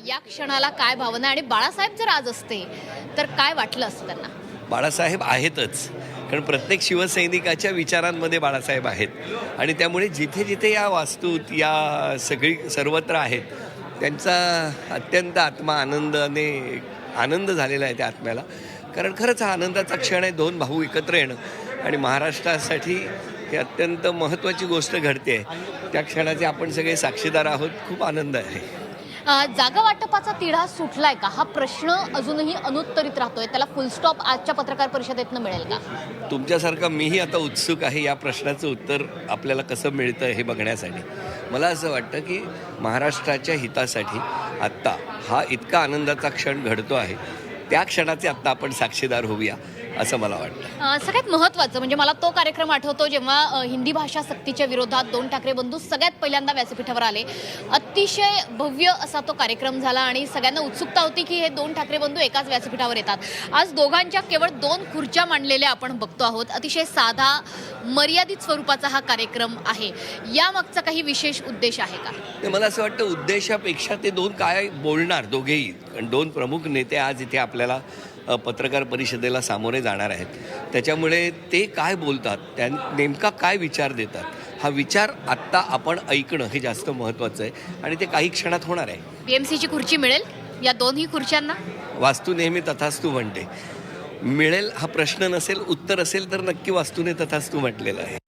या क्षणाला काय भावना आणि बाळासाहेब जर आज असते तर काय वाटलं असतं त्यांना? बाळासाहेब आहेतच, कारण प्रत्येक शिवसैनिकाच्या विचारांमध्ये बाळासाहेब आहेत आणि त्यामुळे जिथे जिथे या वास्तूत या सर्वत्र आहेत त्यांचा अत्यंत आत्मा आनंद झालेला आहे त्या आत्म्याला. कारण खरंच हा आनंदाचा क्षण आहे, दोन भाऊ एकत्र येणं आणि महाराष्ट्रासाठी ही अत्यंत महत्त्वाची गोष्ट घडते आहे. त्या क्षणाचे आपण सगळे साक्षीदार आहोत. खूप आनंद आहे. जागा वाटपाचा तिढा सुटलाय का हा प्रश्न अजूनही अनुत्तरित राहतोय, त्याला फुलस्टॉप आजच्या पत्रकार परिषदेतनं मिळेल का? तुमच्यासारखा मीही आता उत्सुक आहे या प्रश्नाचं उत्तर आपल्याला कसं मिळतं हे बघण्यासाठी. मला असं वाटतं की महाराष्ट्राच्या हितासाठी आत्ता हा इतका आनंदाचा क्षण घडतो आहे, त्या क्षणाचे आत्ता आपण साक्षीदार होऊया असं मला वाटतं. सगळ्यात महत्त्वाचं म्हणजे मला तो कार्यक्रम आठवतो जेव्हा हिंदी भाषा सक्तीच्या विरोधात दोन ठाकरे बंधू सगळ्यात पहिल्यांदा व्यासपीठावर आले. अतिशय भव्य असा तो कार्यक्रम झाला आणि सगळ्यांना उत्सुकता होती की हे दोन ठाकरे बंधू एकाच व्यासपीठावर येतात. आज दोघांच्या केवळ 2 खुर्च्या मांडलेल्या आपण बघतो आहोत. अतिशय साधा मर्यादित स्वरूपाचा हा कार्यक्रम आहे. यामागचा काही विशेष उद्देश आहे का? ते मला असं वाटतं उद्देशापेक्षा ते दोन काय बोलणार दोघेही, दोन प्रमुख नेते आज इथे आपल्याला पत्रकार परिषदेला सामोरे जाणार आहेत. त्याच्यामुळे ते काय बोलतात, त्या नेमका काय विचार देतात, हा विचार आत्ता आपण ऐकणं हे जास्त महत्त्वाचं आहे आणि ते काही क्षणात होणार आहे. PMCची खुर्ची मिळेल या दोन्ही खुर्च्यांना? वास्तू नेहमी तथास्तू म्हणते. मिळेल हा प्रश्न नसेल, उत्तर असेल तर नक्की वास्तूने तथास्तू म्हटलेलं आहे.